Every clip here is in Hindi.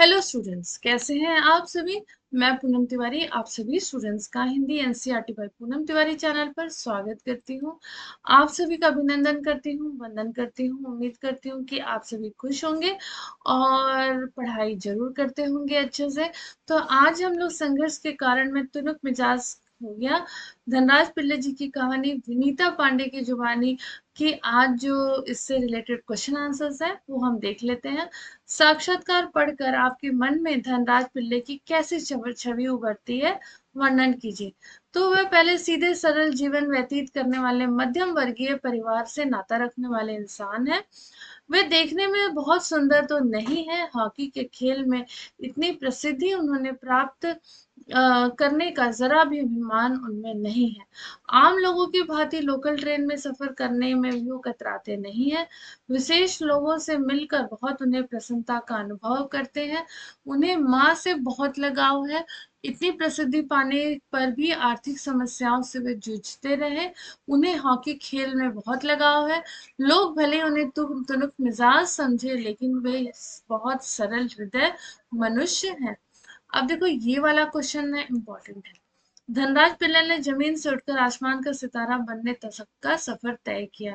हेलो स्टूडेंट्स, कैसे हैं आप सभी। मैं पूनम तिवारी आप सभी स्टूडेंट्स का Hindi NCERT by Poonam Tiwari channel पर स्वागत करती हूं। आप सभी का अभिनंदन करती हूं, वंदन करती हूं। उम्मीद करती हूं कि आप सभी खुश होंगे और पढ़ाई जरूर करते होंगे अच्छे से। तो आज हम लोग संघर्ष के कारण में तुनक मिजाज हो गया, धनराज पिल्ले जी की कहानी विनीता पांडे की जुबानी की आज जो इससे रिलेटेड क्वेश्चन आंसर्स है वो हम देख लेते हैं। साक्षात्कार पढ़कर आपके मन में धनराज पिल्ले की कैसी छवि उभरती है, वर्णन कीजिए। तो वह पहले सीधे सरल जीवन व्यतीत करने वाले मध्यम वर्गीय परिवार से नाता रखने वाले इंसान है। वे देखने में बहुत सुंदर तो नहीं है, हॉकी के खेल में इतनी प्रसिद्धि उन्होंने प्राप्त करने का जरा भी अभिमान उनमें नहीं है। आम लोगों की भांति लोकल ट्रेन में सफर करने में भी वो कतराते नहीं है। विशेष लोगों से मिलकर बहुत उन्हें प्रसन्नता का अनुभव करते हैं। उन्हें माँ से बहुत लगाव है। इतनी प्रसिद्धि पाने पर भी आर्थिक समस्याओं से वे जूझते रहे। उन्हें हॉकी खेल में बहुत लगाव है। लोग भले उन्हें तुनुक मिजाज समझे, लेकिन वे बहुत सरल हृदय मनुष्य हैं। अब देखो, ये वाला क्वेश्चन है, इम्पोर्टेंट है। धनराज पिल्लै ने जमीन से उठकर आसमान का सितारा बनने तक का सफर तय किया।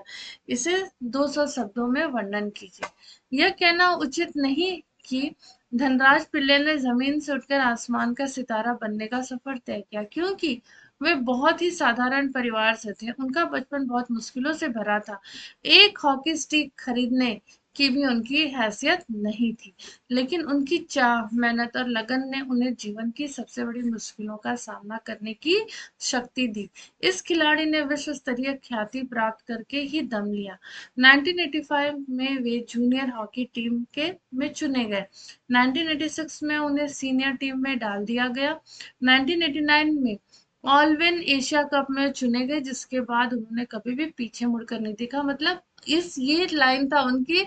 इसे 200 शब्दों में वर्णन कीजिए। यह कहना उचित नहीं कि धनराज पिल्लै ने जमीन से उठकर आसमान का सितारा बनने का सफर तय किया, क्योंकि वे बहुत ही साधारण परिवार से थे। उनका बचपन बहुत मुश्किलों से भरा था। एक हॉकी स्टिक खरीदने की भी उनकी हैसियत नहीं थी। लेकिन उनकी चाह, मेहनत और लगन ने उन्हें जीवन की सबसे बड़ी मुश्किलों का सामना करने की शक्ति दी। इस खिलाड़ी ने विश्व स्तरीय ख्याति प्राप्त करके ही दम लिया। 1985 में वे जूनियर हॉकी टीम के में चुने गए। 1986 में उन्हें सीनियर टीम में डाल दिया गया। 1989 में ऑलवेन एशिया कप में चुने गए, जिसके बाद उन्होंने कभी भी पीछे मुड़कर नहीं देखा। मतलब इस ये लाइन था उनकी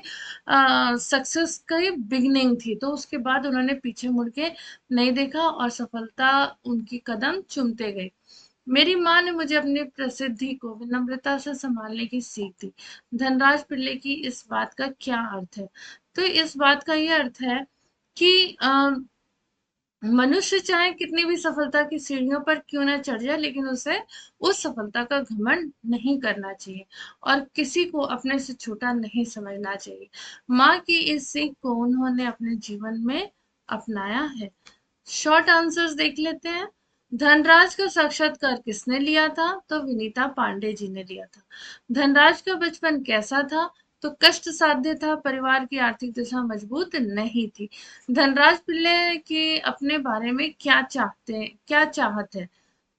सक्सेस की बिगनिंग थी। तो उसके बाद उन्होंने पीछे मुड़ के नहीं देखा और सफलता उनकी कदम चूमते गई। मेरी माँ ने मुझे अपनी प्रसिद्धि को विनम्रता से संभालने की सीख दी। धनराज पिल्ले की इस बात का क्या अर्थ है? तो इस बात का ये अर्थ है कि मनुष्य चाहे कितनी भी सफलता की सीढ़ियों पर क्यों ना चढ़ जाए, लेकिन उसे उस सफलता का घमंड नहीं करना चाहिए और किसी को अपने से छोटा नहीं समझना चाहिए। माँ की इस सीख को उन्होंने अपने जीवन में अपनाया है। शॉर्ट आंसर्स देख लेते हैं। धनराज का साक्षात्कार किसने लिया था? तो विनीता पांडे जी ने लिया था। धनराज का बचपन कैसा था? तो कष्ट साध्य था, परिवार की आर्थिक दशा मजबूत नहीं थी। धनराज पिल्ले के अपने बारे में क्या चाहते हैं, क्या चाहत है?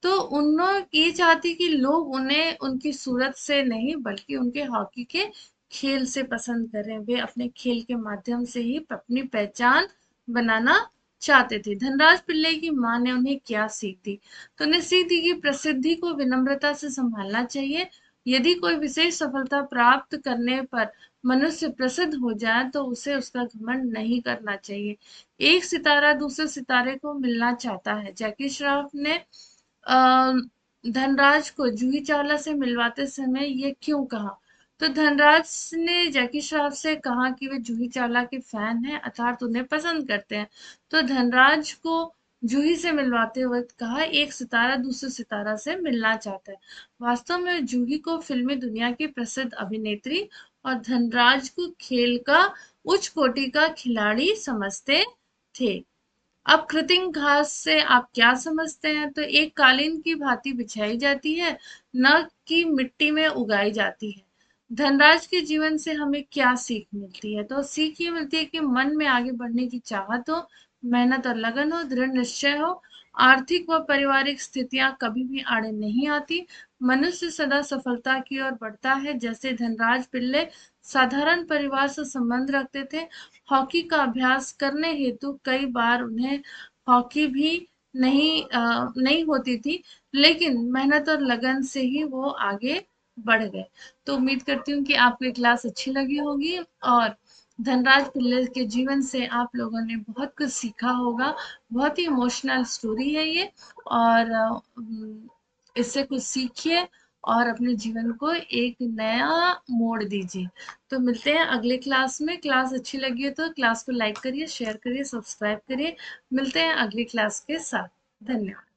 तो उन्होंने ये चाहती कि लोग उन्हें उनकी सूरत से नहीं बल्कि उनके हॉकी के खेल से पसंद करें। वे अपने खेल के माध्यम से ही अपनी पहचान बनाना चाहते थे। धनराज पिल्ले की माँ ने उन्हें क्या सीख दी? तो उन्हें सीख दी कि प्रसिद्धि को विनम्रता से संभालना चाहिए। यदि कोई विशेष सफलता प्राप्त करने पर मनुष्य प्रसिद्ध हो जाए तो उसे उसका घमंड नहीं करना चाहिए। एक सितारा दूसरे सितारे को मिलना चाहता है। जैकी श्रॉफ ने अ, धनराज को जूही चावला से मिलवाते समय ये क्यों कहा? तो धनराज ने जैकी श्रॉफ से कहा कि वे जूही चावला के फैन हैं, अर्थात उन्हें पसंद करते हैं। तो धनराज को जूही से मिलवाते वक्त कहा, एक सितारा दूसरे सितारा से मिलना चाहता है। वास्तव में जूही को फिल्मी दुनिया की प्रसिद्ध अभिनेत्री और धनराज को खेल का उच्च कोटि का खिलाड़ी समझते थे। अब कृत्रिम घास से आप क्या समझते हैं? तो एक कालीन की भांति बिछाई जाती है, न कि मिट्टी में उगाई जाती है। धनराज के जीवन से हमें क्या सीख मिलती है? तो सीख ये मिलती है कि मन में आगे बढ़ने की चाहत हो, मेहनत और लगन हो, दृढ़ निश्चय हो। आर्थिक व पारिवारिक स्थितियां कभी भी आड़े नहीं आती। मनुष्य सदा सफलता की ओर बढ़ता है। जैसे धनराज पिल्ले साधारण परिवार से संबंध रखते थे, हॉकी का अभ्यास करने हेतु कई बार उन्हें हॉकी भी नहीं होती थी, लेकिन मेहनत और लगन से ही वो आगे बढ़ गए। तो उम्मीद करती हूँ कि आपको ये क्लास अच्छी लगी होगी और धनराज पिल्ले के जीवन से आप लोगों ने बहुत कुछ सीखा होगा। बहुत ही इमोशनल स्टोरी है ये और इससे कुछ सीखिए और अपने जीवन को एक नया मोड़ दीजिए। तो मिलते हैं अगले क्लास में। क्लास अच्छी लगी हो तो क्लास को लाइक करिए, शेयर करिए, सब्सक्राइब करिए। मिलते हैं अगली क्लास के साथ। धन्यवाद।